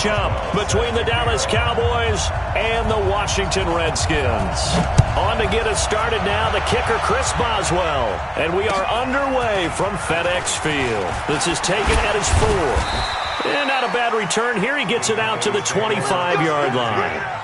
matchup between the Dallas Cowboys and the Washington Redskins. On to get us started now, the kicker, Chris Boswell. And we are underway from FedEx Field. This is taken at his 4. And not a bad return here. He gets it out to the 25-yard line.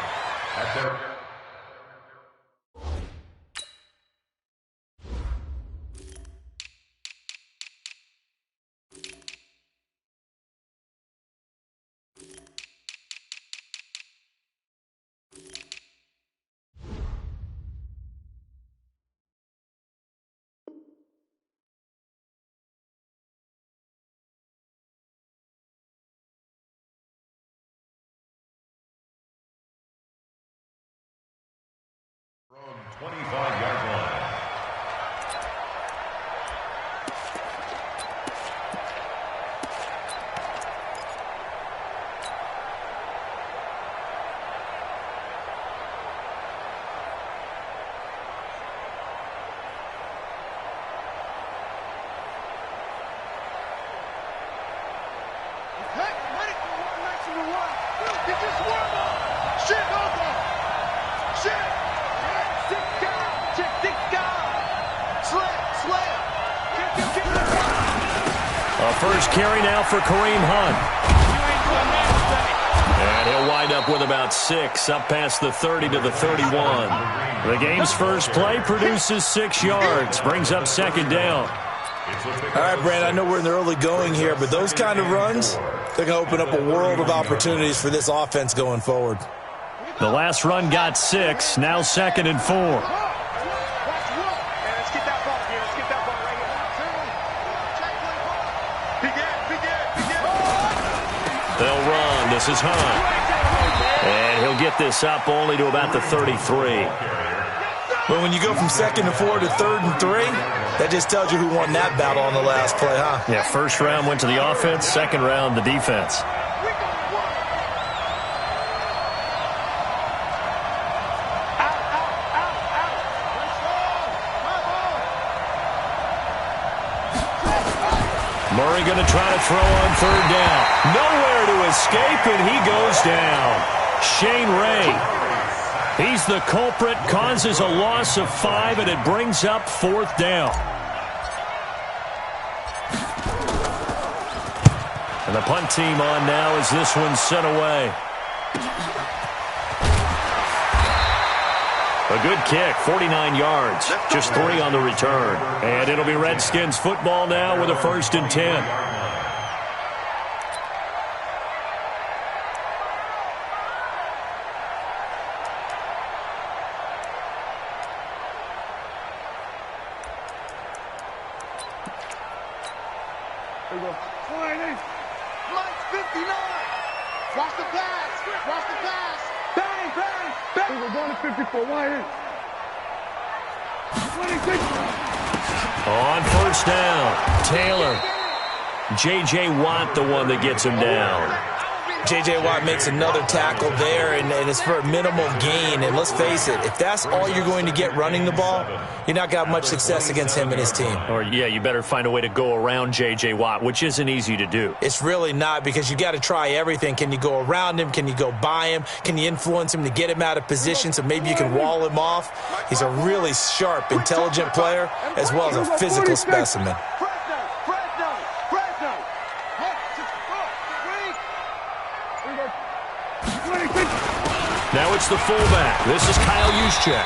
From 25-yard line. First carry now for Kareem Hunt. And he'll wind up with about 6, up past the 30 to the 31. The game's first play produces 6 yards, brings up second down. All right, Brand, I know we're in the early going here, but those kind of runs, they're going to open up a world of opportunities for this offense going forward. The last run got 6, now 2nd and 4. They'll run. This is Hunt. And he'll get this up only to about the 33. Well, when you go from 2nd and 4 to 3rd and 3, that just tells you who won that battle on the last play, huh? Yeah, first round went to the offense, second round the defense. Murray going to try to throw on 3rd down. Nowhere to escape, and he goes down. Shane Ray. He's the culprit, causes a loss of 5, and it brings up 4th down. And the punt team on now as this one's sent away. A good kick, 49 yards, just 3 on the return. And it'll be Redskins football now with a 1st and 10. There we go. 59. Watch the pass. Watch the pass. Bang, bang, bang. We're going to 54. Why 26. On 1st down, Taylor. J.J. Watt, the one that gets him down. J.J. Watt makes another tackle there, and it's for a minimal gain. And let's face it, if that's all you're going to get running the ball, you're not going to have much success against him and his team. Or, yeah, you better find a way to go around J.J. Watt, which isn't easy to do. It's really not, because you got to try everything. Can you go around him? Can you go by him? Can you influence him to get him out of position so maybe you can wall him off? He's a really sharp, intelligent player, as well as a physical specimen. Now it's the fullback. This is Kyle Juszczyk.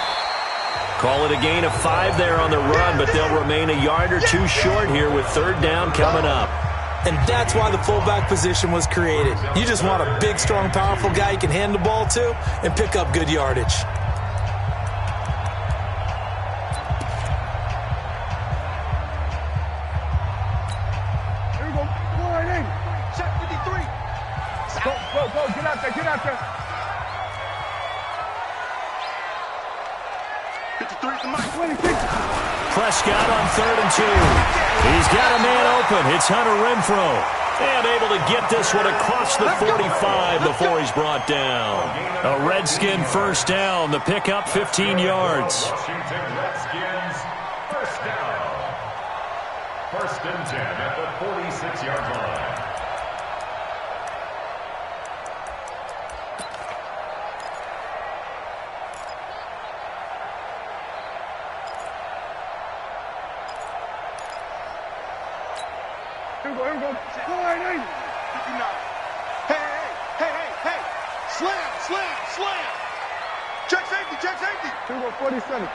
Call it a gain of 5 there on the run, but they'll remain a yard or 2 short here with 3rd down coming up. And that's why the fullback position was created. You just want a big, strong, powerful guy you can hand the ball to and pick up good yardage. Here we go. Check 53. Go. Get out there. 53 to Mike. 26. Prescott on 3rd and 2. He's got a man open. It's Hunter Renfrow. And able to get this one across the 45 before he's brought down. A Redskin 1st down. The pickup 15 yards. Washington Redskins, 1st down. 1st and 10 at the 46-yard line. Here we go. 480. 59. Hey. Slam. Check safety. Here we go, 47.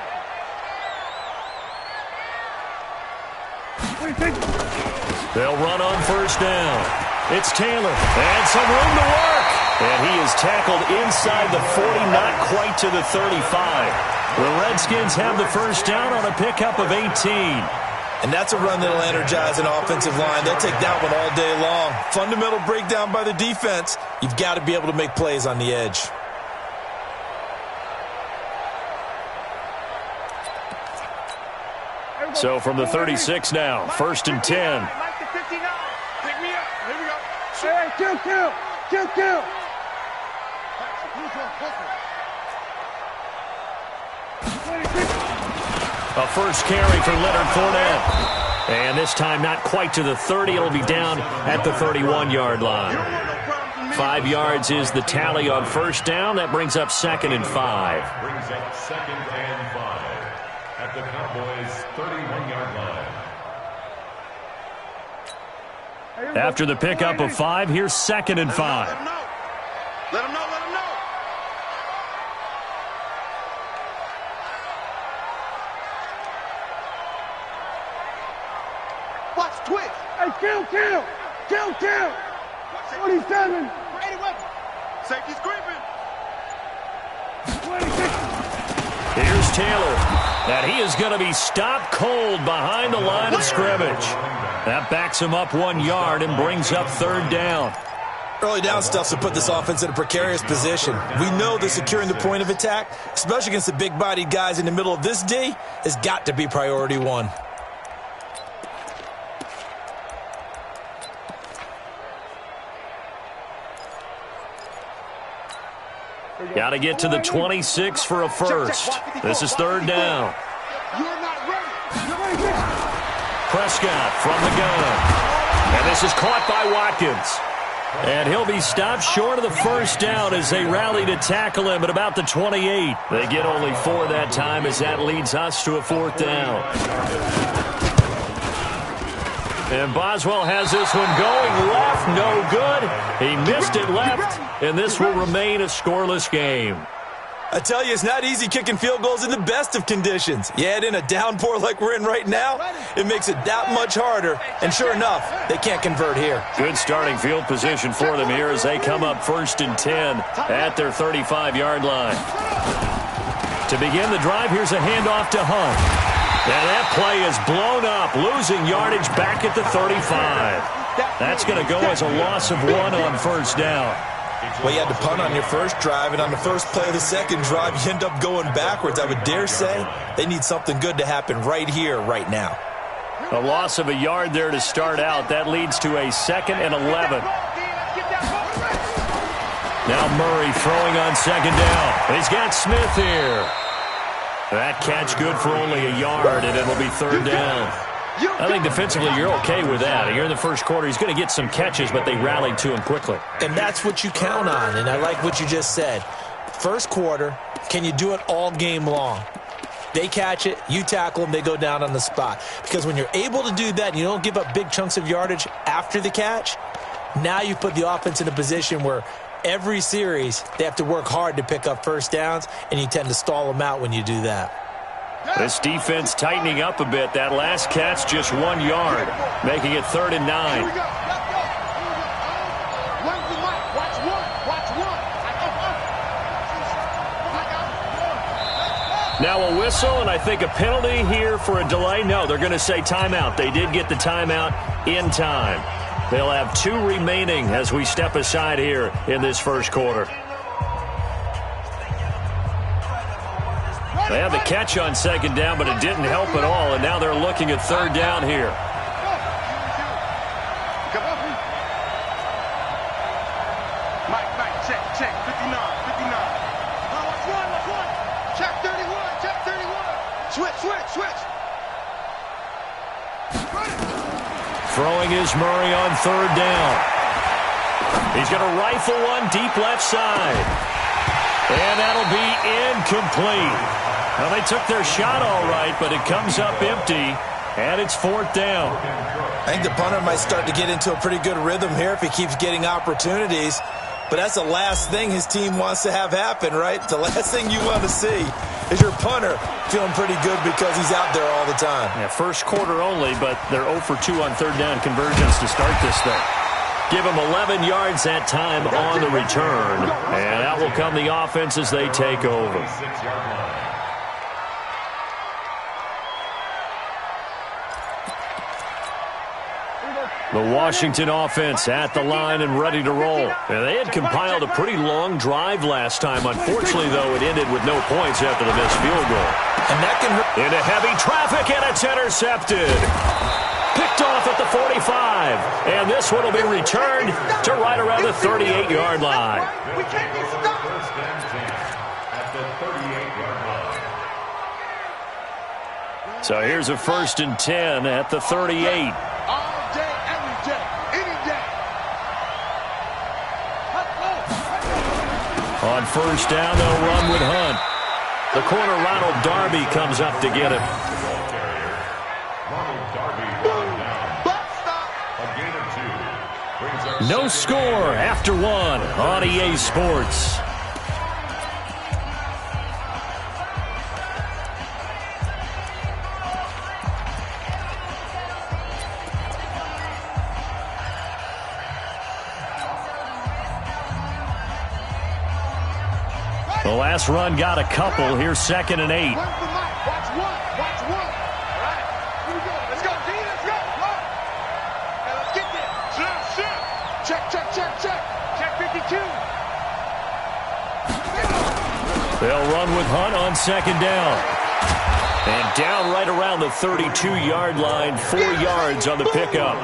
They'll run on first down. It's Taylor, and some room to work. And he is tackled inside the 40, not quite to the 35. The Redskins have the first down on a pickup of 18. And that's a run that'll energize an offensive line. They'll take that one all day long. Fundamental breakdown by the defense. You've got to be able to make plays on the edge. So from the 36 now, first and 10. Pick me up. Here we go. Hey, kill. A first carry for Leonard Fournette. And this time not quite to the 30. It'll be down at the 31-yard line. 5 yards is the tally on first down. That brings up 2nd and 5. Brings up 2nd and 5 at the Cowboys' 31-yard line. After the pickup of 5, here's 2nd and 5. Let him know. Watch twitch. Hey, kill. 27. Safety's creeping. 26. Here's Taylor. And he is going to be stopped cold behind the line of scrimmage. That backs him up 1 yard and brings up 3rd down. Early down stuff to put this offense in a precarious position. We know that securing the point of attack, especially against the big-bodied guys in the middle of this D, has got to be priority 1. Got to get to the 26 for a first. This is 3rd down. You're not ready. Prescott from the gun. And this is caught by Watkins. And he'll be stopped short of the first down as they rally to tackle him at about the 28. They get only 4 that time as that leads us to a 4th down. And Boswell has this one going left, no good. He missed it left, and this will remain a scoreless game. I tell you, it's not easy kicking field goals in the best of conditions. You add in a downpour like we're in right now, it makes it that much harder. And sure enough, they can't convert here. Good starting field position for them here as they come up 1st and 10 at their 35-yard line. To begin the drive, here's a handoff to Hunt. And that play is blown up, losing yardage back at the 35. That's going to go as a loss of 1 on first down. Well, you had to punt on your first drive, and on the first play of the second drive, you end up going backwards. I would dare say they need something good to happen right here, right now. A loss of a yard there to start out. That leads to a 2nd and 11. Now Murray throwing on 2nd down. He's got Smith here. That catch good for only a yard, and it'll be 3rd down. I think defensively you're okay with that. Here in the first quarter, he's going to get some catches, but they rallied to him quickly. And that's what you count on, and I like what you just said. First quarter, can you do it all game long? They catch it, you tackle them, they go down on the spot. Because when you're able to do that and you don't give up big chunks of yardage after the catch, now you put the offense in a position where every series, they have to work hard to pick up first downs, and you tend to stall them out when you do that. This defense tightening up a bit. That last catch just 1 yard, making it 3rd and 9. Now a whistle, and I think a penalty here for a delay. No, they're going to say timeout. They did get the timeout in time. They'll have 2 remaining as we step aside here in this first quarter. They had the catch on 2nd down, but it didn't help at all, and now they're looking at 3rd down here. Mike, check, 59. Watch one. Check 31. Switch. Throwing is Murray on 3rd down. He's going to rifle one deep left side. And that'll be incomplete. Well, they took their shot all right, but it comes up empty. And it's 4th down. I think the punter might start to get into a pretty good rhythm here if he keeps getting opportunities. But that's the last thing his team wants to have happen, right? The last thing you want to see is your punter feeling pretty good because he's out there all the time. Yeah, first quarter only, but they're 0 for 2 on 3rd down conversions to start this thing. Give them 11 yards that time on the return. And out will come the offense as they take over. The Washington offense at the line and ready to roll. And they had compiled a pretty long drive last time. Unfortunately, though, it ended with no points after the missed field goal. And that can hurt. Into heavy traffic, and it's intercepted. Picked off at the 45. And this one will be returned to right around the 38-yard line. We can't be stopped. First and 10 at the 38-yard line. So here's a 1st and 10 at the 38. All day, every day, any day. On 1st down, they'll run with Hunt. The corner, Ronald Darby, comes up to get him. Ronald Darby brought down. A gain of 2. Brings our No score after 1 on EA Sports. The last run got a couple. Here's 2nd and 8. Watch one. Watch one. All right. Here we go. Let's go, D. Let's go. Go. Now let's get there. Snap. Check. Check 52. They'll run with Hunt on 2nd down. And down right around the 32-yard line. 4 yards on the pickup.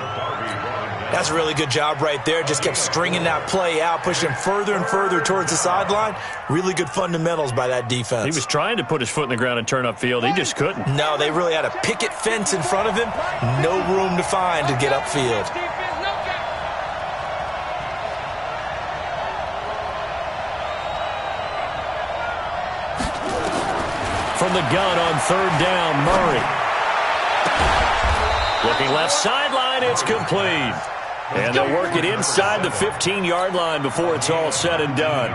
That's a really good job right there. Just kept stringing that play out, pushing further and further towards the sideline. Really good fundamentals by that defense. He was trying to put his foot in the ground and turn upfield. He just couldn't. No, they really had a picket fence in front of him. No room to find to get upfield. From the gun on 3rd down, Murray. Looking left sideline, it's complete. And they'll work it inside the 15-yard line before it's all said and done.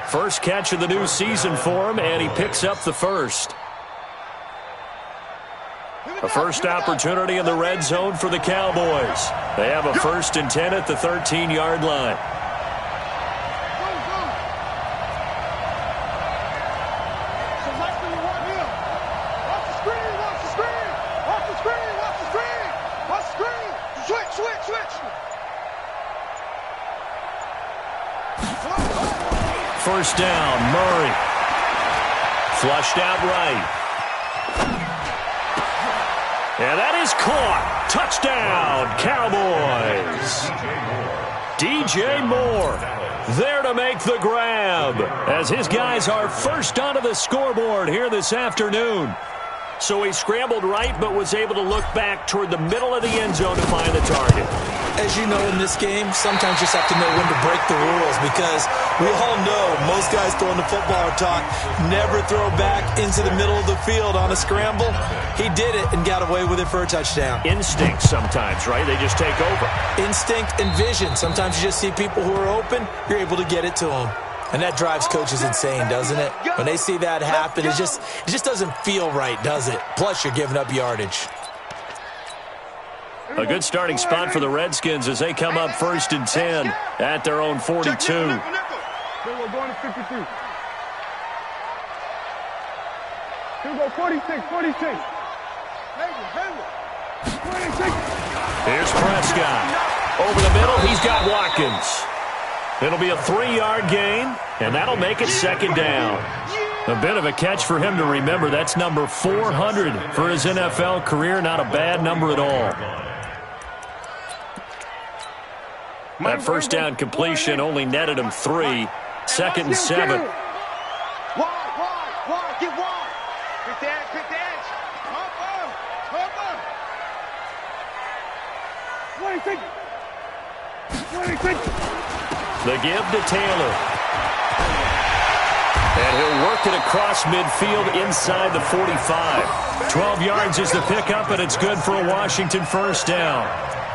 First catch of the new season for him, and he picks up the first. A first opportunity in the red zone for the Cowboys. They have a 1st and 10 at the 13-yard line. First down, Murray. Flushed out right. And that is caught. Touchdown, Cowboys. DJ Moore there to make the grab as his guys are first onto the scoreboard here this afternoon. So he scrambled right but was able to look back toward the middle of the end zone to find the target. As you know, in this game, sometimes you just have to know when to break the rules because we all know most guys going to football are taught never throw back into the middle of the field on a scramble. He did it and got away with it for a touchdown. Instinct sometimes, right? They just take over. Instinct and vision. Sometimes you just see people who are open, you're able to get it to them. And that drives coaches insane, doesn't it? When they see that happen, it just doesn't feel right, does it? Plus, you're giving up yardage. A good starting spot for the Redskins as they come up 1st and 10 at their own 42. We're going to 53. Here we go, 46. Here's Prescott. Over the middle, he's got Watkins. It'll be a 3-yard gain, and that'll make it 2nd down. A bit of a catch for him to remember. That's number 400 for his NFL career. Not a bad number at all. That first down completion only netted him 3. 2nd and 7. Wide. Get wide. Pick the edge. Up. The give to Taylor. And he'll work it across midfield inside the 45. 12 yards is the pickup, and it's good for a Washington first down.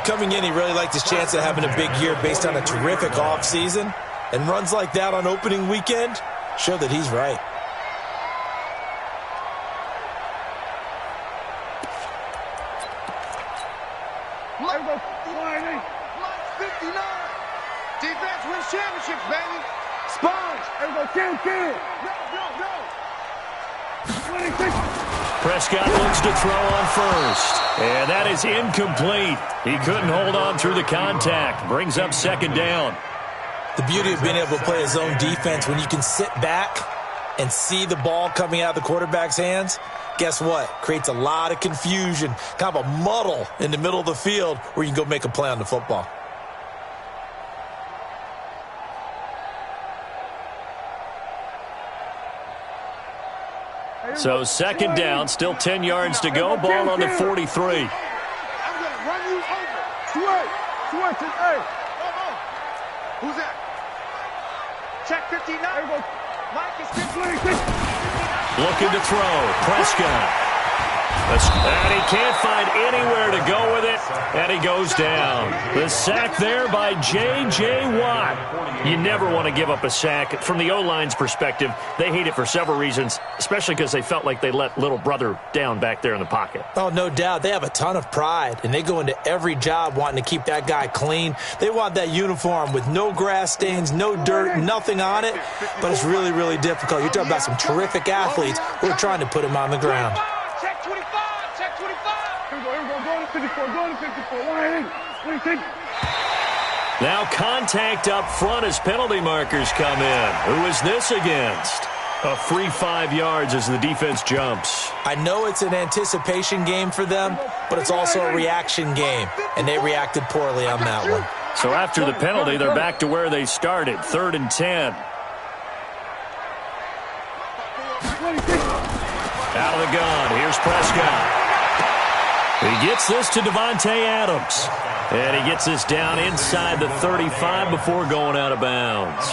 Coming in, he really liked his chance of having a big year based on a terrific offseason. And runs like that on opening weekend show that he's right. Line 59. Defense wins championships, baby. Sponge. Kill. Go. 26. Prescott looks to throw on first. And that is incomplete. He couldn't hold on through the contact. Brings up second down. The beauty of being able to play his own defense, when you can sit back and see the ball coming out of the quarterback's hands, guess what? Creates a lot of confusion, kind of a muddle in the middle of the field where you can go make a play on the football. So second down, still 10 yards to go. Ball on the 43. I'm going to run you over. Switch. Hey. Who's that? Check 59. Mike is 56. Looking to throw. Prescott. And he can't find anywhere to go with it. And he goes down. The sack there by J.J. Watt. You never want to give up a sack. From the O-line's perspective, they hate it for several reasons, especially because they felt like they let little brother down back there in the pocket. Oh, no doubt. They have a ton of pride, and they go into every job wanting to keep that guy clean. They want that uniform with no grass stains, no dirt, nothing on it. But it's really, really difficult. You're talking about some terrific athletes who are trying to put him on the ground. Check 25. Here we go. Go to 54. Now contact up front as penalty markers come in. Who is this against? A free 5 yards as the defense jumps. I know it's an anticipation game for them, but it's also a reaction game, and they reacted poorly on that one. So after the penalty, they're back to where they started, 3rd and 10. Out of the gun, here's Prescott. He gets this to Devontae Adams. And he gets this down inside the 35 before going out of bounds.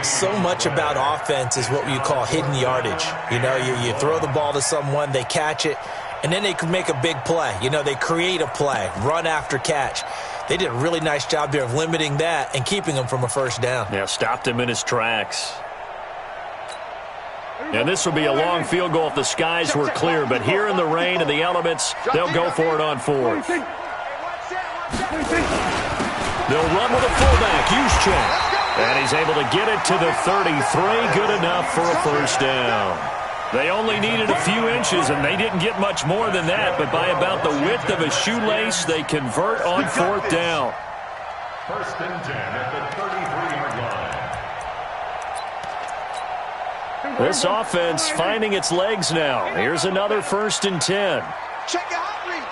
So much about offense is what you call hidden yardage. You know, you throw the ball to someone, they catch it, and then they can make a big play. You know, they create a play, run after catch. They did a really nice job there of limiting that and keeping him from a first down. Yeah, stopped him in his tracks. And this will be a long field goal if the skies were clear. But here in the rain and the elements, they'll go for it on 4th. They'll run with a fullback, Juszczyk. And he's able to get it to the 33. Good enough for a first down. They only needed a few inches, and they didn't get much more than that. But by about the width of a shoelace, they convert on 4th down. 1st and 10 at the 33-yard line. This offense finding its legs now. Here's another 1st and 10. Check your hot read.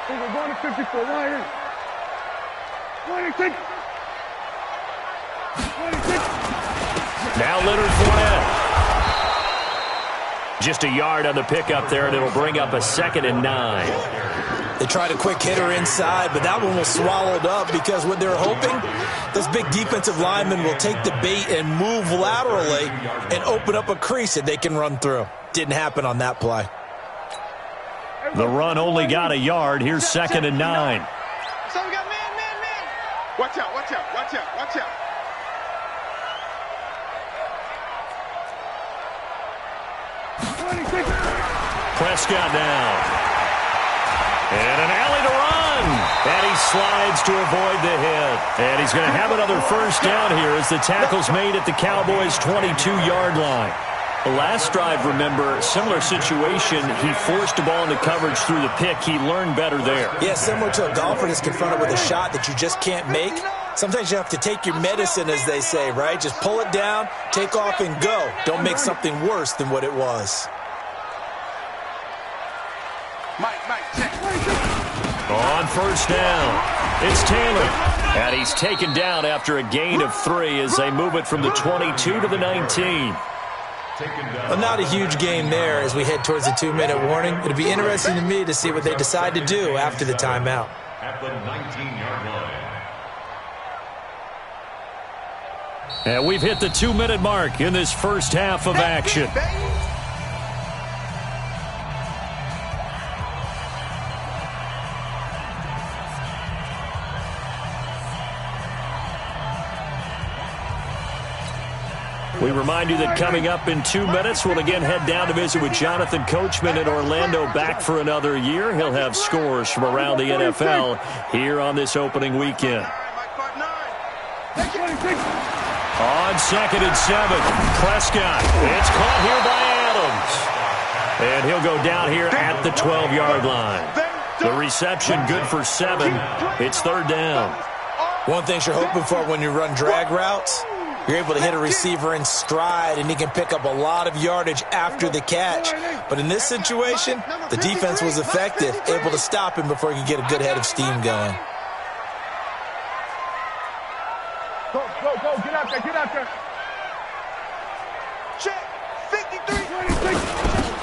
We're going to 54. Right here. 26. Now Leonard Fournette. Just a yard on the pickup there, and it'll bring up a 2nd and 9. They tried a quick hitter inside, but that one was swallowed up because what they're hoping, those big defensive linemen will take the bait and move laterally and open up a crease that they can run through. Didn't happen on that play. The run only got a yard. Here's 2nd and 9. So we got man. Watch out. Prescott now. And an alley to run. And he slides to avoid the hit. And he's going to have another first down here as the tackle's made at the Cowboys' 22-yard line. The last drive, remember, similar situation. He forced the ball into coverage through the pick. He learned better there. Yeah, similar to a golfer that's confronted with a shot that you just can't make. Sometimes you have to take your medicine, as they say, right? Just pull it down, take off, and go. Don't make something worse than what it was. Mike, check. On first down, it's Taylor. And he's taken down after a gain of 3 as they move it from the 22 to the 19. Well, not a huge gain there as we head towards the 2-minute warning. It'll be interesting to me to see what they decide to do after the timeout. At the 19-yard line. And we've hit the 2-minute mark in this first half of action. We remind you that coming up in 2 minutes, we'll again head down to visit with Jonathan Coachman in Orlando, back for another year. He'll have scores from around the NFL here on this opening weekend. On 2nd and 7, Prescott. It's caught here by Adams. And he'll go down here at the 12-yard line. The reception good for 7. It's 3rd down. One thing you're hoping for when you run drag routes, you're able to hit a receiver in stride, and he can pick up a lot of yardage after the catch. But in this situation, the defense was effective, able to stop him before he could get a good head of steam going. Go, get out there. Check, 53.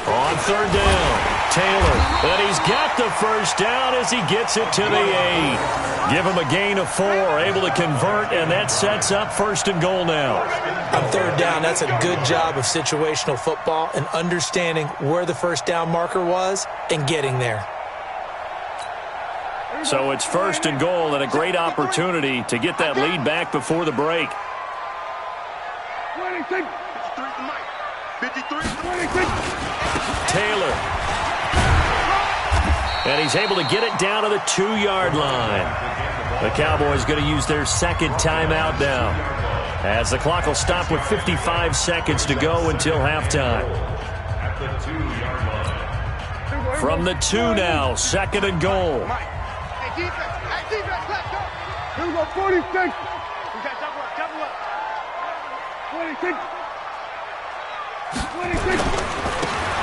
On 3rd down, Taylor. And he's got the first down as he gets it to the 8. Give him a gain of 4, able to convert, and that sets up 1st and goal now. On 3rd down, that's a good job of situational football and understanding where the first down marker was and getting there. So it's 1st and goal and a great opportunity to get that lead back before the break. 53. Taylor. And he's able to get it down to the 2-yard line. The Cowboys going to use their 2nd timeout now, as the clock will stop with 55 seconds to go until halftime. At the 2-yard line. From the 2 now, 2nd and goal. Hey, defense, let's go. Here we go, 46. We got double up. 26.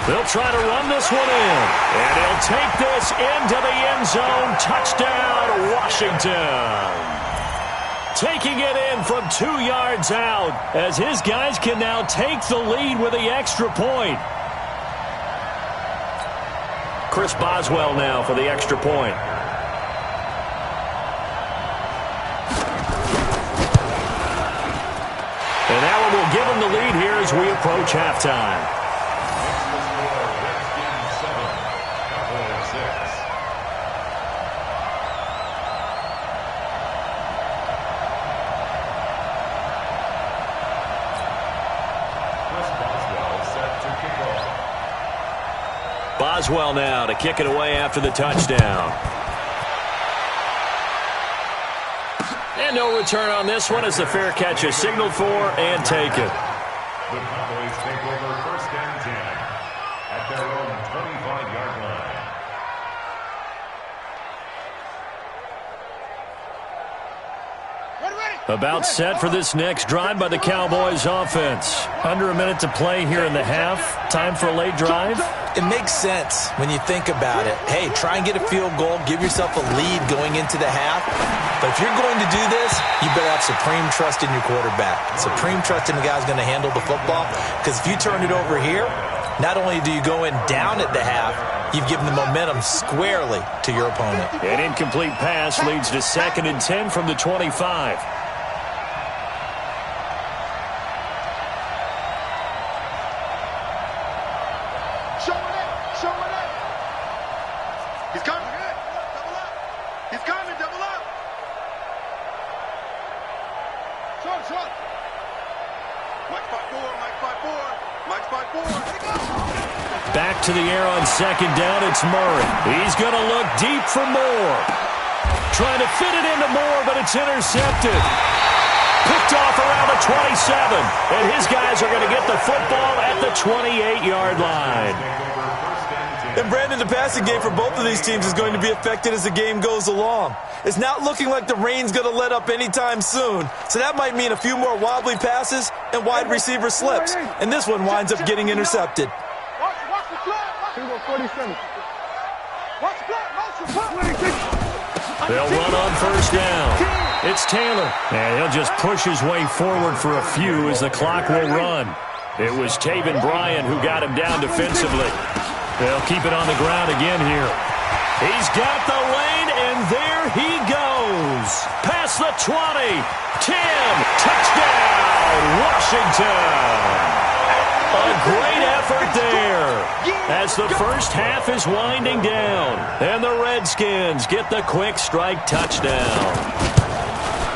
They'll try to run this one in, and he'll take this into the end zone. Touchdown, Washington. Taking it in from 2 yards out, as his guys can now take the lead with the extra point. Chris Boswell now for the extra point. And that one will give him the lead here as we approach halftime. Boswell now to kick it away after the touchdown. And no return on this one as the fair catch is signaled for and taken. The Cowboys take over 1st and 10 at their own 25-yard line. About set for this next drive by the Cowboys offense. Under a minute to play here in the half. Time for a late drive. It makes sense when you think about it. Hey, try and get a field goal, give yourself a lead going into the half. But if you're going to do this, you better have supreme trust in your quarterback. Supreme trust in the guy who's going to handle the football. Because if you turn it over here, not only do you go in down at the half, you've given the momentum squarely to your opponent. An incomplete pass leads to 2nd and 10 from the 25. Back to the air on 2nd down, it's Murray. He's going to look deep for Moore. Trying to fit it into Moore, but it's intercepted. Picked off around the 27. And his guys are going to get the football at the 28-yard line. And Brandon, the passing game for both of these teams is going to be affected as the game goes along. It's not looking like the rain's going to let up anytime soon. So that might mean a few more wobbly passes and wide receiver slips. And this one winds up getting intercepted. Watch the flag. Here we go, 47. Watch the flag. 26. They'll run on 1st down. It's Taylor. And he'll just push his way forward for a few as the clock will run. It was Taven Bryan who got him down defensively. They'll keep it on the ground again here. He's got the lane, and there he goes. Past the 20. 10. Touchdown, side, Washington. A great effort there as the first half is winding down. And the Redskins get the quick strike touchdown.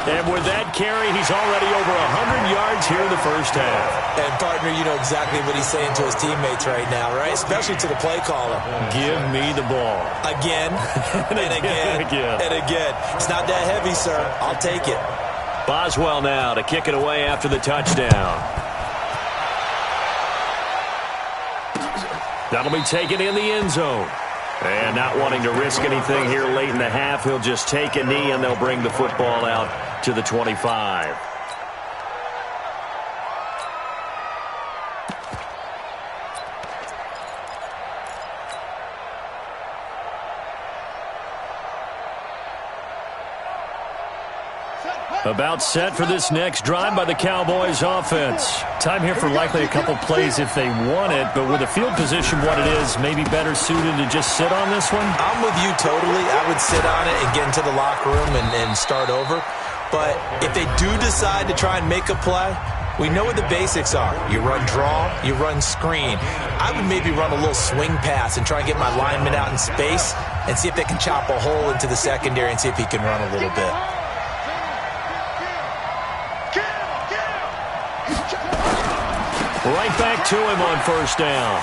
And with that carry, he's already over 100 yards here in the first half. And, partner, you know exactly what he's saying to his teammates right now, right? Especially to the play caller. Give me the ball. Again, and again, and again. It's not that heavy, sir. I'll take it. Boswell now to kick it away after the touchdown. That'll be taken in the end zone. And not wanting to risk anything here late in the half, he'll just take a knee and they'll bring the football out to the 25. About set for this next drive by the Cowboys offense. Time here for likely a couple plays if they want it, but with the field position what it is, maybe better suited to just sit on this one? I'm with you totally. I would sit on it and get into the locker room and start over. But if they do decide to try and make a play, we know what the basics are. You run draw, you run screen. I would maybe run a little swing pass and try and get my lineman out in space and see if they can chop a hole into the secondary and see if he can run a little bit. Right back to him on first down.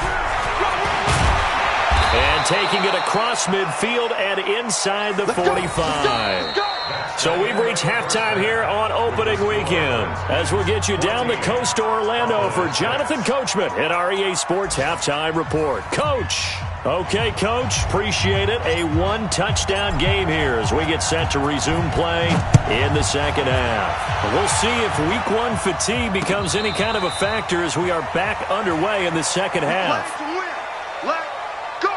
And taking it across midfield and inside the 45. So we've reached halftime here on opening weekend as we'll get you down the coast to Orlando for Jonathan Coachman at our EA Sports Halftime Report. Coach. Okay, Coach, appreciate it. A one-touchdown game here as we get set to resume play in the second half. We'll see if Week 1 fatigue becomes any kind of a factor as we are back underway in the second half. Let's go!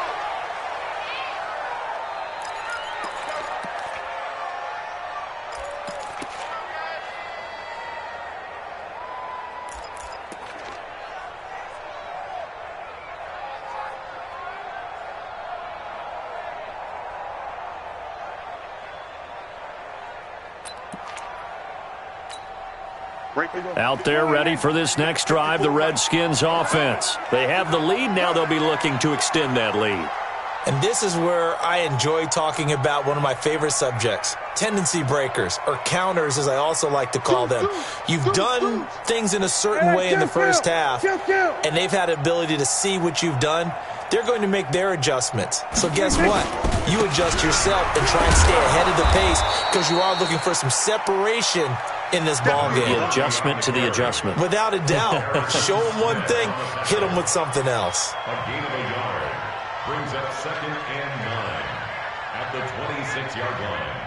Out there ready for this next drive, the Redskins offense. They have the lead. Now they'll be looking to extend that lead. And this is where I enjoy talking about one of my favorite subjects, tendency breakers, or counters as I also like to call them. You've done things in a certain way in the first half, and they've had the ability to see what you've done. They're going to make their adjustments. So guess what? You adjust yourself and try and stay ahead of the pace because you are looking for some separation in this ball game. The adjustment to the adjustment. Without a doubt. Show them one thing, hit them with something else. A gain of a yard brings up 2nd and 9 at the 26-yard line.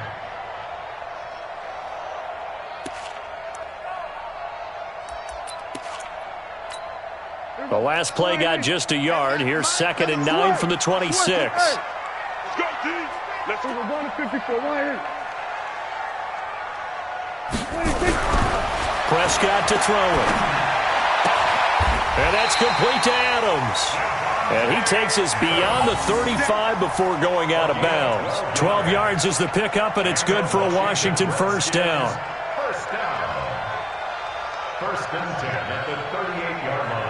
The last play got just a yard. Here's 2nd and 9 from the 26. Let's go, D. Let's go. 154 right here. Prescott to throw it. And that's complete to Adams. And he takes us beyond the 35 before going out of bounds. 12 yards is the pickup, and it's good for a Washington first down. First down. 1st and 10 at the 38-yard line.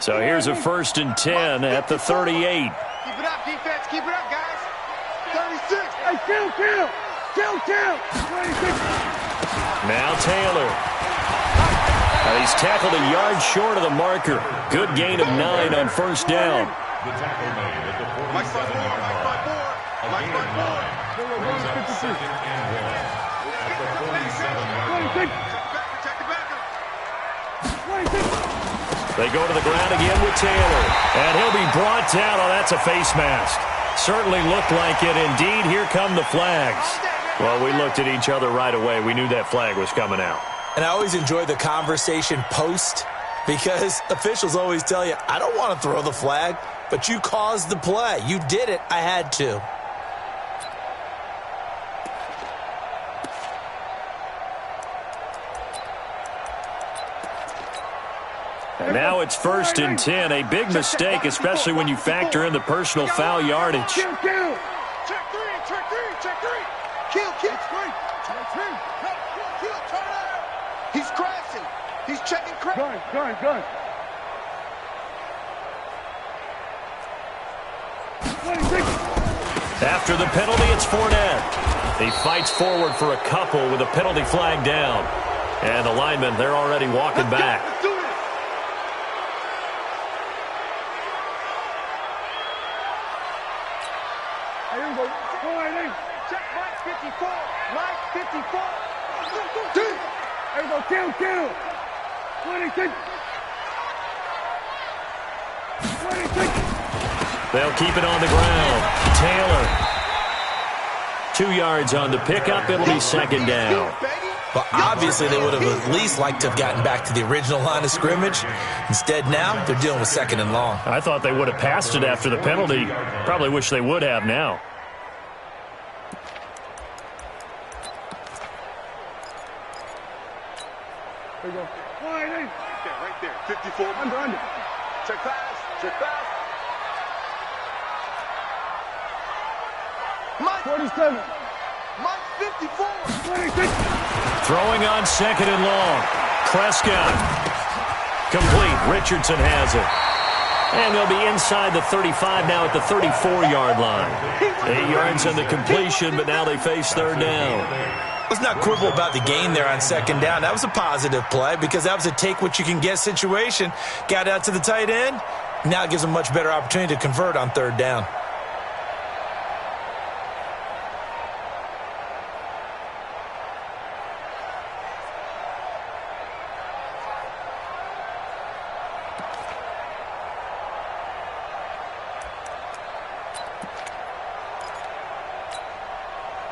So here's a 1st and 10 at the 38. Keep it up, defense. Keep it up, guys. 36. Hey, kill. 26. Now Taylor. He's tackled a yard short of the marker. Good gain of 9 on first down. The tackle made at the 47-yard line. A gain of 9 brings up 2nd and 1 at the 47-yard line. They go to the ground again with Taylor. And he'll be brought down. Oh, that's a face mask. Certainly looked like it. Indeed, here come the flags. Well, we looked at each other right away. We knew that flag was coming out. And I always enjoy the conversation post because officials always tell you, I don't want to throw the flag, but you caused the play. You did it. I had to. And now it's 1st and 10. A big mistake, especially when you factor in the personal foul yardage. Kill. Check three. Kill. Check three. Kill. Turn out. He's crashing. He's checking crash. Gun. After the penalty, it's Fournette. He fights forward for a couple with a penalty flag down. And the linemen, they're already walking back. Let's do it. Here we go. Check Mike 54. Mike 54. There we go. Kill. 26. They'll keep it on the ground. Taylor. 2 yards on the pickup. It'll be 2nd down. But obviously they would have at least liked to have gotten back to the original line of scrimmage. Instead now, they're dealing with 2nd and long. I thought they would have passed it after the penalty. Probably wish they would have now. There you go. Right there. 54. Under. Check pass. Mike 47. Mike 54. 26. Throwing on 2nd and long. Prescott. Complete. Richardson has it. And they'll be inside the 35 now at the 34-yard line. 8 yards on the completion, but now they face 3rd down. Let's not quibble about the gain there on 2nd down. That was a positive play because that was a take-what-you-can-get situation. Got out to the tight end. Now it gives them a much better opportunity to convert on 3rd down.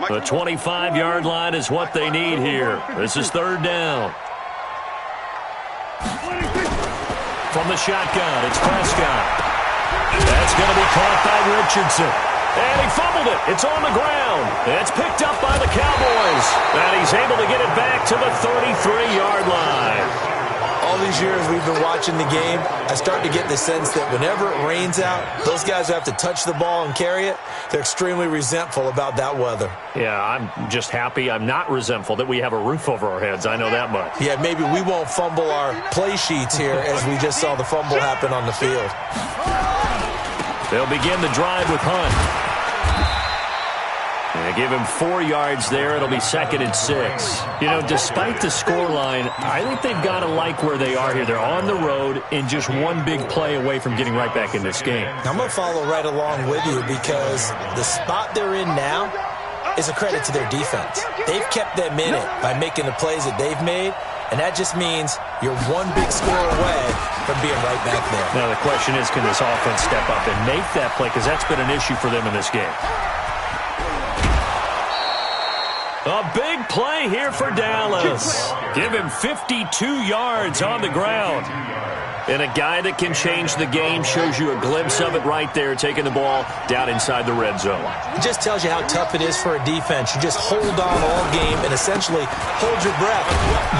The 25-yard line is what they need here. This is 3rd down. From the shotgun, it's Prescott. That's going to be caught by Richardson. And he fumbled it. It's on the ground. It's picked up by the Cowboys. And he's able to get it back to the 33-yard line. All these years we've been watching the game, I start to get the sense that whenever it rains out, those guys who have to touch the ball and carry it, they're extremely resentful about that weather. Yeah, I'm just happy I'm not resentful that we have a roof over our heads. I know that much. Yeah, maybe we won't fumble our play sheets here as we just saw the fumble happen on the field. They'll begin the drive with Hunt. They give him 4 yards there. It'll be 2nd and 6. You know, despite the scoreline, I think they've got to like where they are here. They're on the road and just one big play away from getting right back in this game. I'm going to follow right along with you because the spot they're in now is a credit to their defense. They've kept them in it by making the plays that they've made, and that just means you're one big score away from being right back there. Now, the question is, can this offense step up and make that play? Because that's been an issue for them in this game. A big play here for Dallas. Give him 52 yards on the ground. And a guy that can change the game shows you a glimpse of it right there, taking the ball down inside the red zone. It just tells you how tough it is for a defense. You just hold on all game and essentially hold your breath.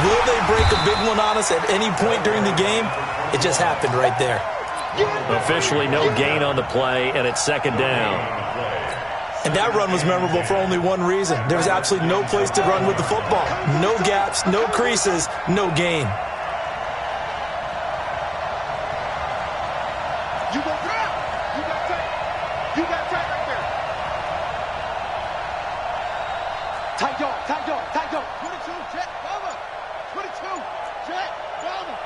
Will they break a big one on us at any point during the game? It just happened right there. Officially no gain on the play, and it's 2nd down. And that run was memorable for only one reason. There was absolutely no place to run with the football. No gaps, no creases, no gain. You go grab. You got tight. You got tight right there. Tight dog. 22, check, Bama. 22, check, Bama.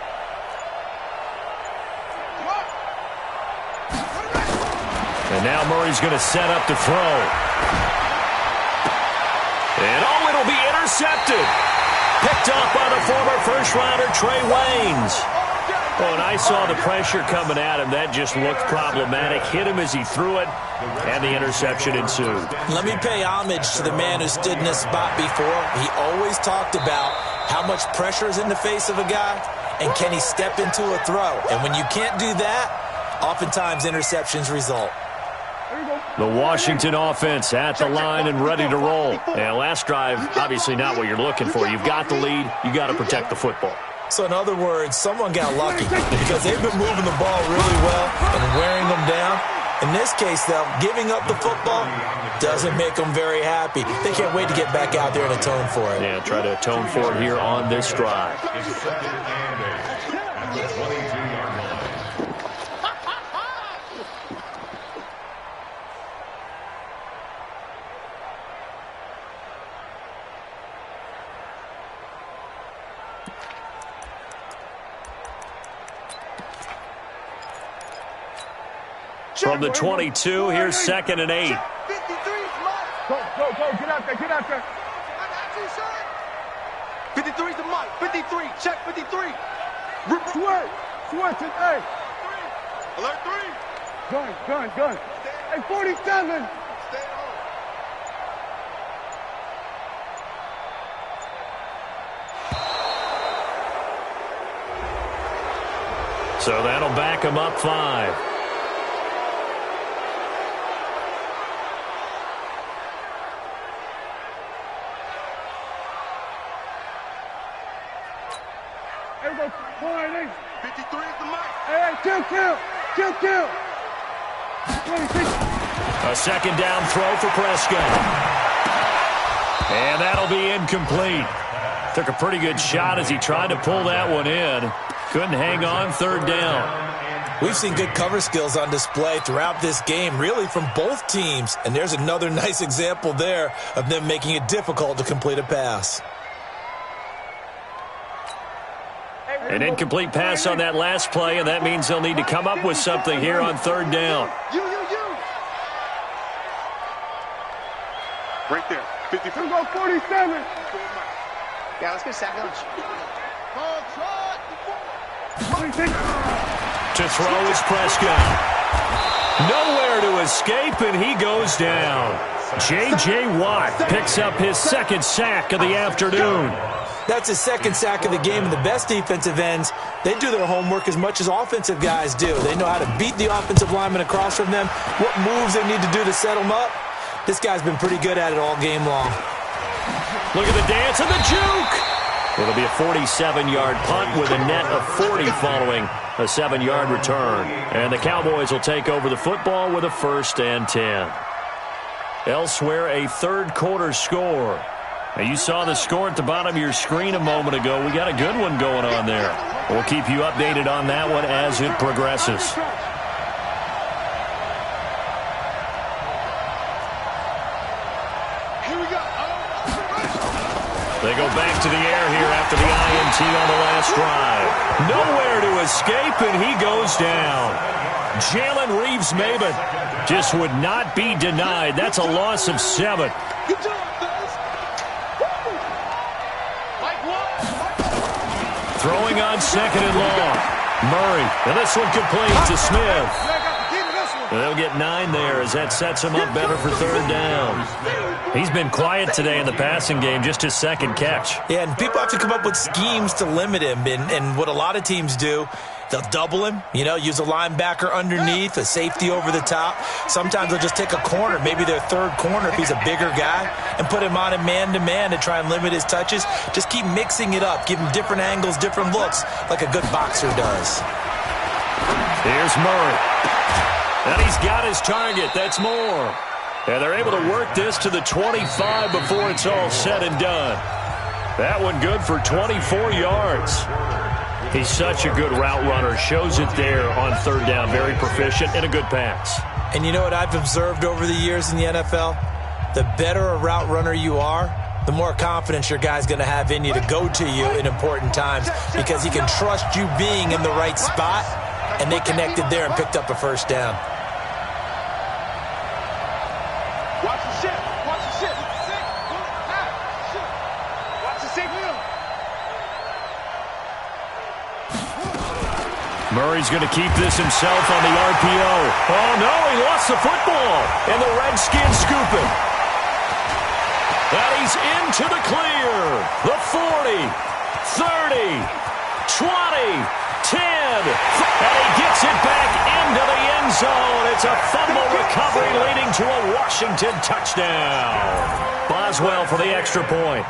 Come on. And now Murray's going to set up to throw. And it'll be intercepted. Picked up by the former first-rounder Trey Waynes. Oh, and I saw the pressure coming at him. That just looked problematic. Hit him as he threw it, and the interception ensued. Let me pay homage to the man who stood in this spot before. He always talked about how much pressure is in the face of a guy, and can he step into a throw. And when you can't do that, oftentimes interceptions result. The Washington offense at the line and ready to roll. And last drive, obviously not what you're looking for. You've got the lead. You've got to protect the football. So in other words, someone got lucky because they've been moving the ball really well and wearing them down. In this case, though, giving up the football doesn't make them very happy. They can't wait to get back out there and atone for it. Yeah, try to atone for it here on this drive. It's second and 8 at the 22-yard line. From the 22, here's second and 8. 53's mine. Go, get out there. I got you, sir. 53's the mic. 53, check 53. Switch it, hey. Alert 3. Gun. Hey, 47. Stay home. So that'll back him up 5. There we go. 53 is the mic. Hey, kill. 26. A second down throw for Prescott. And that'll be incomplete. Took a pretty good shot as he tried to pull that one in. Couldn't hang on, third down. We've seen good cover skills on display throughout this game, really from both teams. And there's another nice example there of them making it difficult to complete a pass. An incomplete pass on that last play, and that means they'll need to come up with something here on third down. You. Right there. 53. Here we go, 47. Yeah, let's get sack lunch. 26. To throw is Prescott. Nowhere to escape, and he goes down. J.J. Watt picks up his second sack of the afternoon. That's his second sack of the game, and the best defensive ends, they do their homework as much as offensive guys do. They know how to beat the offensive lineman across from them, what moves they need to do to set them up. This guy's been pretty good at it all game long. Look at the dance and the juke. It'll be a 47-yard punt with a net of 40 following a 7-yard return. And the Cowboys will take over the football with a 1st and 10. Elsewhere, a third-quarter score. Now, you saw the score at the bottom of your screen a moment ago. We got a good one going on there. We'll keep you updated on that one as it progresses. Here we go. They go back to the air here after the INT on the last drive. Nowhere to escape, and he goes down. Jalen Reeves-Maybin just would not be denied. That's a loss of 7. Good job, guys. Mike one. Throwing on second and long. Murray, and this one complete to Smith. They'll get 9 there as that sets him up better for third down. He's been quiet today in the passing game, just his second catch. Yeah, and people have to come up with schemes to limit him. And what a lot of teams do, they'll double him, use a linebacker underneath, a safety over the top. Sometimes they'll just take a corner, maybe their third corner if he's a bigger guy, and put him on a man-to-man to try and limit his touches. Just keep mixing it up, give him different angles, different looks, like a good boxer does. Here's Murray. And he's got his target. That's more. And they're able to work this to the 25 before it's all said and done. That one good for 24 yards. He's such a good route runner. Shows it there on third down. Very proficient and a good pass. And you know what I've observed over the years in the NFL? The better a route runner you are, the more confidence your guy's going to have in you to go to you in important times because he can trust you being in the right spot, and they connected there and picked up a first down. Watch the shit. Watch the shit. Watch the shit. Murray's going to keep this himself on the RPO. Oh, no, he lost the football. And the Redskins scoop it. And he's into the clear. The 40, 30, 20, 10. And he gets it back into the end zone. It's a fumble recovery leading to a Washington touchdown. Boswell for the extra point.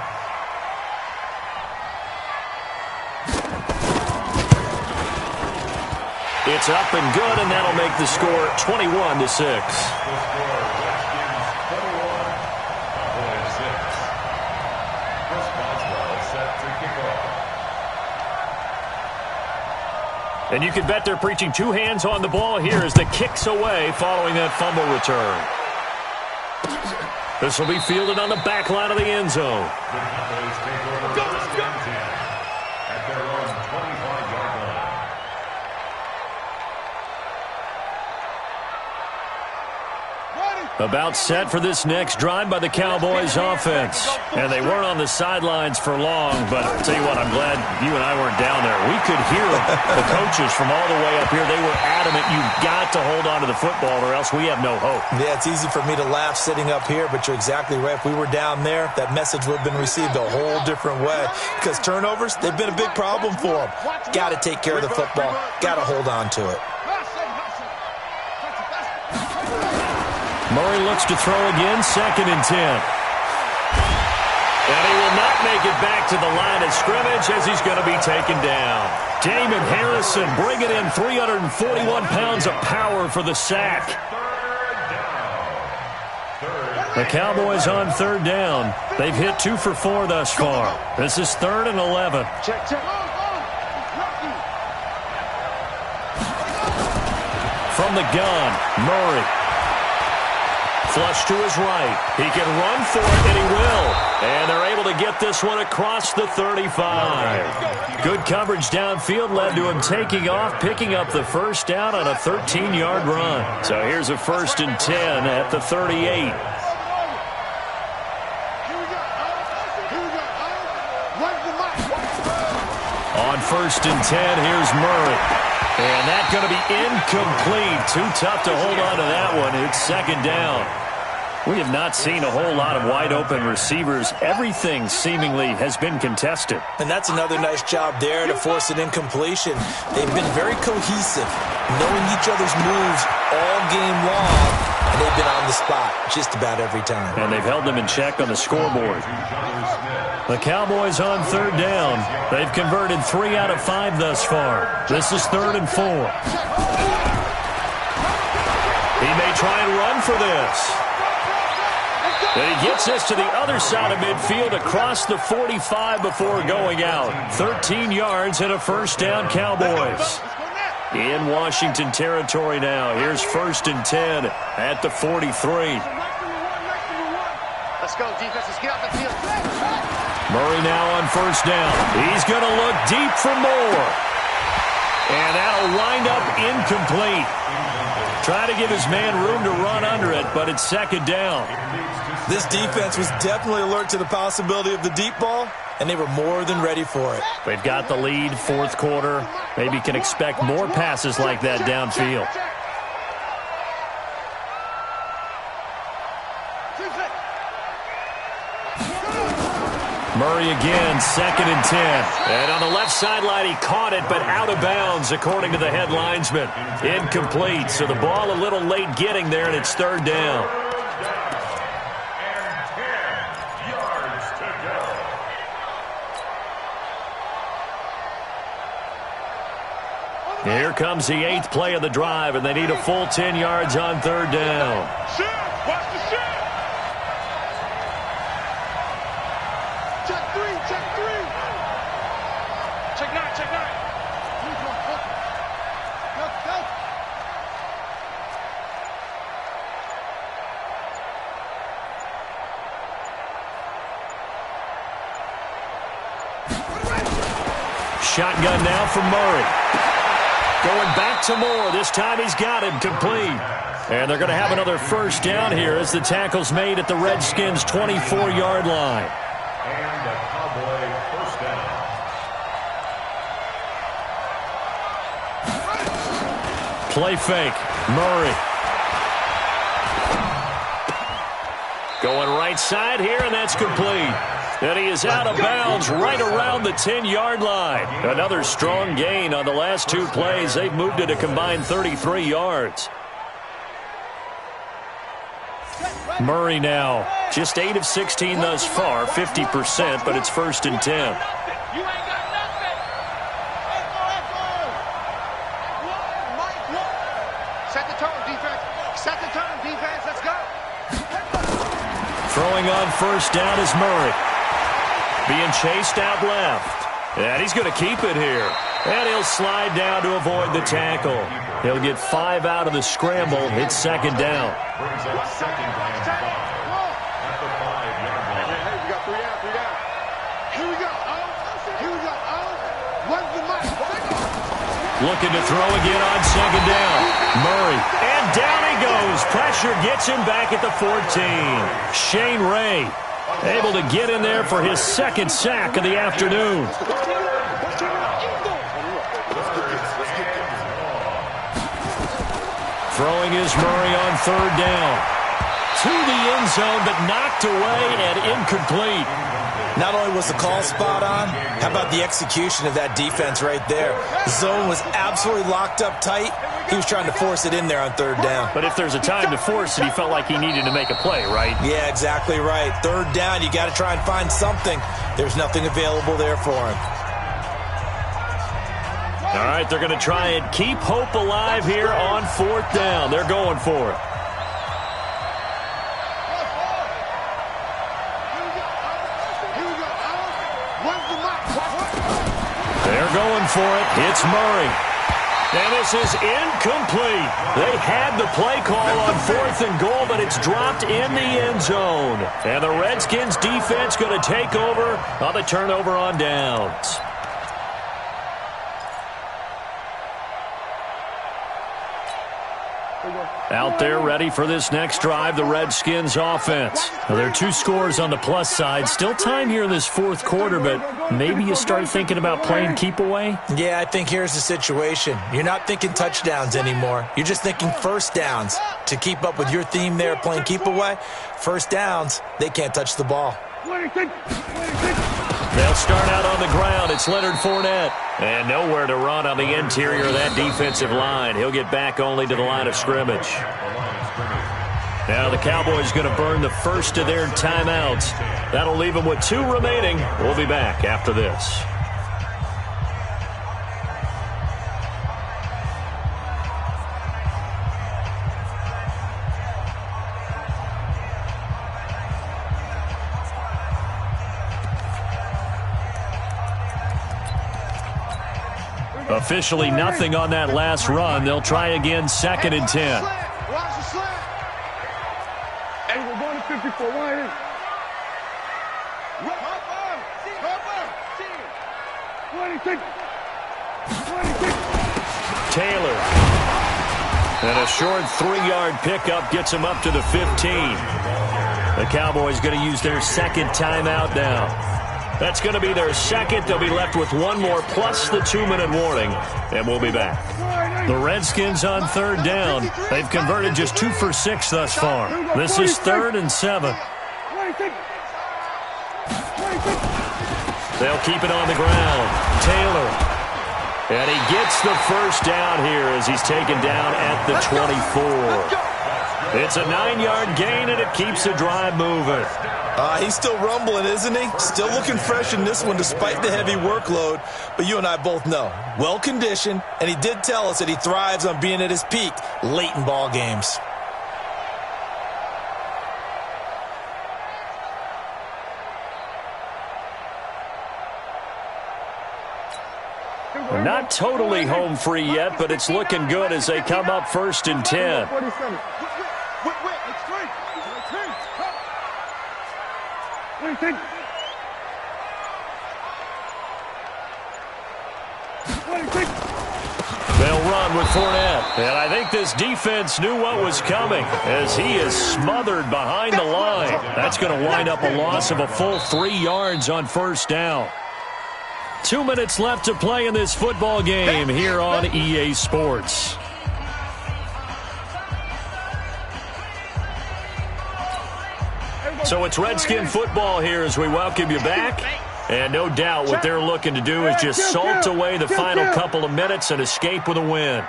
It's up and good, and that'll make the score 21-6. The score, Redskins 21, Cowboys 6. Chris Boswell set to kick off. And you can bet they're preaching two hands on the ball here as the kick's away following that fumble return. This will be fielded on the back line of the end zone. The Cowboys take over first and 10 at their own 25-yard line. About set for this next drive by the Cowboys offense. And they weren't on the sidelines for long, but I'll tell you what, I'm glad you and I weren't down there. We could hear the coaches from all the way up here. They were adamant, you've got to hold on to the football or else we have no hope. Yeah, it's easy for me to laugh sitting up here, but you're exactly right. If we were down there, that message would have been received a whole different way. Because turnovers, they've been a big problem for them. Got to take care of the football. Got to hold on to it. Murray looks to throw again, 2nd and 10. And he will not make it back to the line of scrimmage as he's going to be taken down. Damon Harrison bringing in 341 pounds of power for the sack. The Cowboys on 3rd down. They've hit 2 for 4 thus far. This is 3rd and 11. Check, check. From the gun, Murray. Flush to his right. He can run for it, and he will. And they're able to get this one across the 35. Good coverage downfield led to him taking off, picking up the first down on a 13-yard run. So here's a 1st and 10 at the 38. On 1st and 10, here's Murray. And that's going to be incomplete. Too tough to hold on to that one. It's 2nd down. We have not seen a whole lot of wide-open receivers. Everything seemingly has been contested. And that's another nice job there to force an incompletion. They've been very cohesive, knowing each other's moves all game long, and they've been on the spot just about every time. And they've held them in check on the scoreboard. The Cowboys on 3rd down. They've converted 3 out of 5 thus far. This is 3rd and 4. He may try and run for this. And he gets this to the other side of midfield across the 45 before going out. 13 yards and a 1st down, Cowboys. In Washington territory now. Here's 1st and 10 at the 43. Let's go, defense. Let's get out the field. Murray now on 1st down. He's going to look deep for more. And that'll wind up incomplete. Try to give his man room to run under it, but it's 2nd down. This defense was definitely alert to the possibility of the deep ball, and they were more than ready for it. They've got the lead, 4th quarter. Maybe can expect more passes like that downfield. Murray again, 2nd and 10. And on the left sideline, he caught it, but out of bounds, according to the head linesman. Incomplete, so the ball a little late getting there, and it's 3rd down. And 10 yards to go. Here comes the 8th play of the drive, and they need a full 10 yards on 3rd down. Shift! Watch the shift! Check 3! Check 3! Check 9! Check 9! Shotgun now from Murray. Going back to Moore. This time he's got him complete. And they're going to have another 1st down here as the tackle's made at the Redskins' 24-yard line. And a Cowboy 1st down. Play fake. Murray. Going right side here, and that's complete. And he is out of bounds right around the 10-yard line. Another strong gain on the last 2 plays. They've moved it a combined 33 yards. Murray now, just 8 of 16 thus far, 50%, but it's 1st and 10. defense. Let's go. Throwing on first down is Murray. Being chased out left. And he's going to keep it here. And he'll slide down to avoid the tackle. He'll get 5 out of the scramble. It's second down. Brings up second and 5 at the 5-yard line. Hey, we got 3 down, 3 down. Here we go. Here we go. When's the mic? Looking to throw again on second down. Murray. And down he goes. Pressure gets him back at the 14. Shane Ray able to get in there for his second sack of the afternoon. Throwing is Murray on third down. To the end zone, but knocked away and incomplete. Not only was the call spot on, how about the execution of that defense right there? The zone was absolutely locked up tight. He was trying to force it in there on third down. But if there's a time to force it, he felt like he needed to make a play, right? Yeah, exactly right. Third down, you got to try and find something. There's nothing available there for him. All right, they're going to try and keep hope alive here on fourth down. They're going for it. They're going for it. It's Murray. And this is incomplete. They had the play call on fourth and goal, but it's dropped in the end zone. And the Redskins defense going to take over on the turnover on downs. Out there ready for this next drive, the Redskins offense. Now, there are 2 scores on the plus side. Still time here in this fourth quarter, but maybe you start thinking about playing keep away? Yeah, I think here's the situation. You're not thinking touchdowns anymore. You're just thinking first downs. To keep up with your theme there, playing keep away, first downs, they can't touch the ball. 26. They'll start out on the ground. It's Leonard Fournette. And nowhere to run on the interior of that defensive line. He'll get back only to the line of scrimmage. Now the Cowboys going to burn the first of their timeouts. That'll leave them with 2 remaining. We'll be back after this. Officially nothing on that last run. They'll try again, second and 10. Hey, we're going to 54. Why is? 26. 26. Taylor. And a short 3-yard pickup gets him up to the 15. The Cowboys going to use their second timeout now. That's going to be their second. They'll be left with 1 more plus the 2-minute warning, and we'll be back. The Redskins on third down. They've converted just 2 for 6 thus far. This is 3rd and 7. 26. They'll keep it on the ground. Taylor. And he gets the first down here as he's taken down at the 24. It's a 9-yard gain, and it keeps the drive moving. He's still rumbling, isn't he? Still looking fresh in this one despite the heavy workload. But you and I both know, well-conditioned, and he did tell us that he thrives on being at his peak late in ball games. Not totally home free yet, but it's looking good as they come up 1st and 10. 47. 26. 26. They'll run with Fournette. And I think this defense knew what was coming as he is smothered behind the line. That's going to wind up a loss of a full 3 yards on first down. 2 minutes left to play in this football game here on EA Sports. So it's Redskin football here as we welcome you back. And no doubt what they're looking to do is just salt away the final couple of minutes and escape with a win.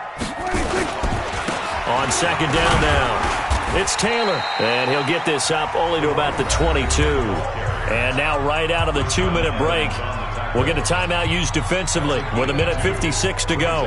On second down now, it's Taylor. And he'll get this up only to about the 22. And now right out of the 2-minute break, we'll get a timeout used defensively with 1:56 to go.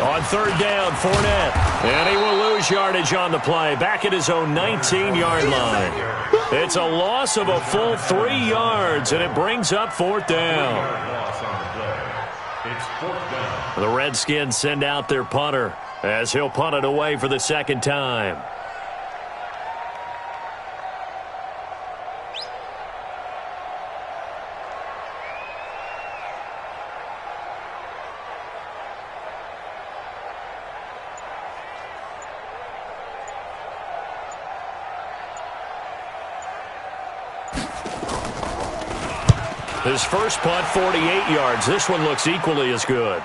On third down, Fournette. And he will lose yardage on the play. Back at his own 19-yard line. It's a loss of a full 3 yards, and it brings up fourth down. The Redskins send out their punter as he'll punt it away for the second time. His first punt, 48 yards. This one looks equally as good.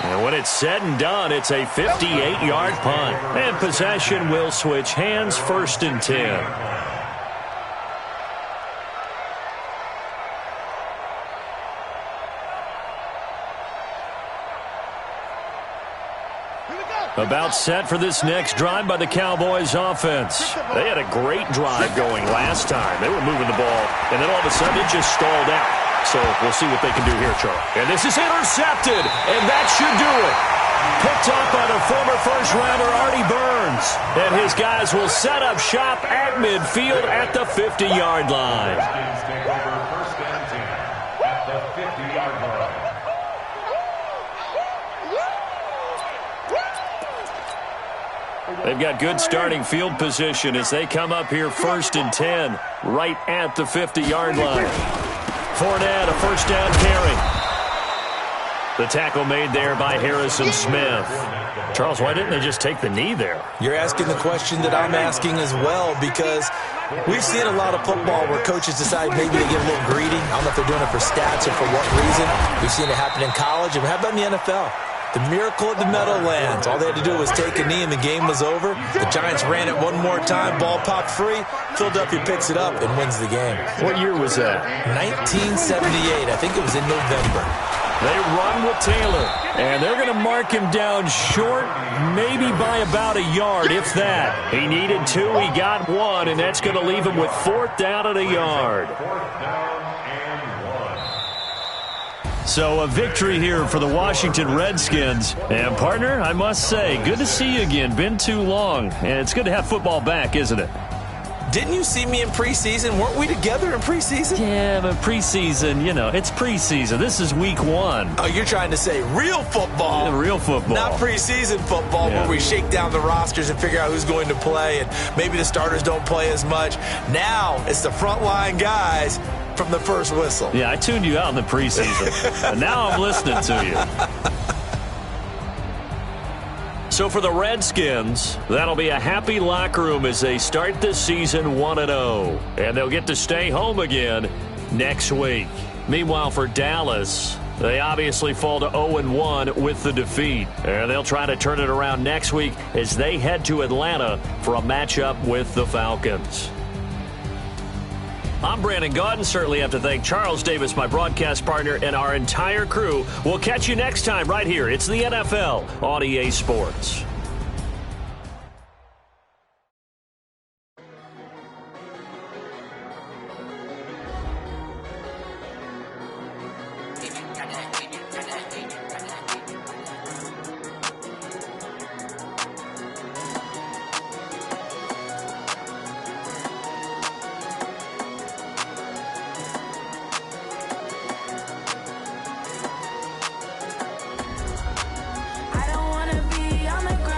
And when it's said and done, it's a 58-yard punt. And possession will switch hands, 1st and 10. About set for this next drive by the Cowboys offense. They had a great drive going last time. They were moving the ball, and then all of a sudden it just stalled out. So we'll see what they can do here, Charles. And this is intercepted, and that should do it. Picked up by the former first-rounder Artie Burns. And his guys will set up shop at midfield at the 50-yard line. They've got good starting field position as they come up here 1st and 10, right at the 50-yard line. Fournette, a first down carry. The tackle made there by Harrison Smith. Charles, why didn't they just take the knee there? You're asking the question that I'm asking as well, because we've seen a lot of football where coaches decide maybe to get a little greedy. I don't know if they're doing it for stats or for what reason. We've seen it happen in college, and how about in the NFL? The miracle at the Meadowlands. All they had to do was take a knee and the game was over. The Giants ran it one more time. Ball popped free. Philadelphia picks it up and wins the game. What year was that? 1978. I think it was in November. They run with Taylor, and they're going to mark him down short, maybe by about a yard, if that. He needed 2, he got 1, and that's going to leave him with 4th down and a yard. So a victory here for the Washington Redskins. And, partner, I must say, good to see you again. Been too long. And it's good to have football back, isn't it? Didn't you see me in preseason? Weren't we together in preseason? Yeah, but preseason, you know, it's preseason. This is week 1. Oh, you're trying to say real football. Yeah, real football. Not preseason football where we shake down the rosters and figure out who's going to play, and maybe the starters don't play as much. Now it's the frontline guys from the first whistle. Yeah, I tuned you out in the preseason. And now I'm listening to you. So for the Redskins, that'll be a happy locker room as they start this season 1-0. And they'll get to stay home again next week. Meanwhile, for Dallas, they obviously fall to 0-1 with the defeat. And they'll try to turn it around next week as they head to Atlanta for a matchup with the Falcons. I'm Brandon Gaudin. Certainly have to thank Charles Davis, my broadcast partner, and our entire crew. We'll catch you next time right here. It's the NFL on EA Sports. I don't wanna be on the ground.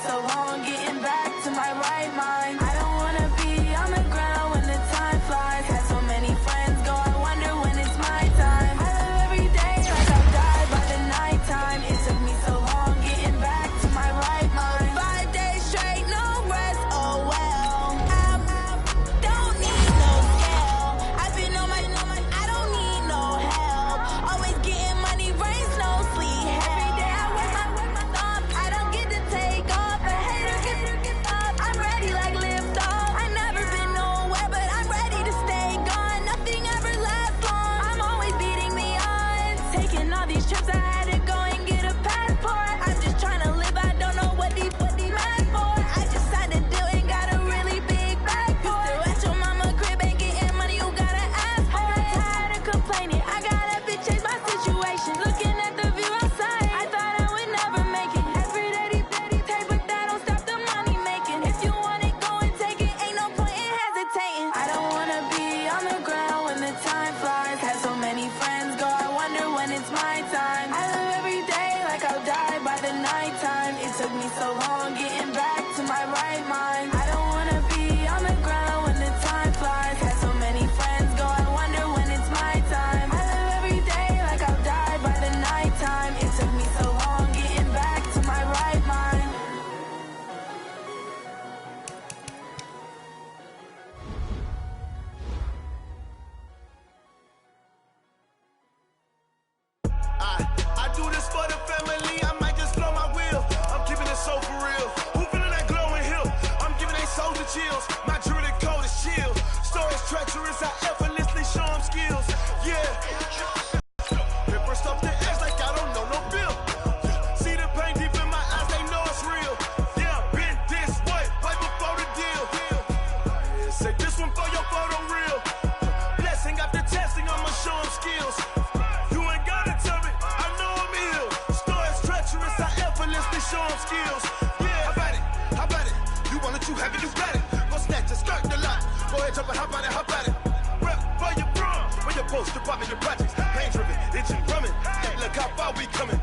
so long getting back to my right mind. I don't wanna be on the ground when the time flies. Had so many friends go, I wonder when it's my time. I live every day like I'll die by the nighttime. It took me so long getting back to my right mind. 5 days straight, no rest, oh well. I don't need no scale. I've been on my, I don't need no help. Always getting money, rains, no sleep. Every day I work my thumb. I don't get to take off. A hater get up. I'm ready like lift off. I never been nowhere, but I'm ready to stay gone. Nothing ever lasts long. I'm always beating the odds. Taking all these trips, I had to go and get a passport. I'm just trying to live, I don't know what these mad for. I just signed a deal and got a really big bag for it. Still at your mama crib, ain't getting money, you gotta ask for it. I'm tired of complaining, I gotta change my situation. Looking at the view outside, I thought I would never make it. Every day they pay, but that don't stop the money making. If you want it, go and take it, ain't no point in hesitating. I don't wanna be on the ground when the time flies. Had so many friends go, I wonder when it's my time. I live every day like I'll die by the nighttime. It took me so long getting back to my right mind. I don't wanna be on the ground when the time flies. Had so many friends go, I wonder when it's my time. I live every day like I'll die by the nighttime. It took me so long getting back to my right mind. I do this for the family, I might just blow my wheel. I'm keeping it so for real. Who feeling that glowing hill? I'm giving they souls the chills. My jewelry code is chill. Stories treacherous, I effortlessly show them skills. Yeah. Ripper stuff the edge like I don't know no bill. See the pain deep in my eyes, they know it's real. Yeah, been this way, right before the deal. Say this one for your photo reel. Blessing after testing, I'ma show them skills. You ain't gotta tell me, I know I'm ill. Stories treacherous, I effortlessly show them skills. Yeah, how about it? You want it, you have it, you got it. Go snatch it, skirt the lot. Go ahead, jump it, how about it? Rep for your bro, for your post, department, your projects. Pain driven, itching, drumming. Hey, look how far we coming.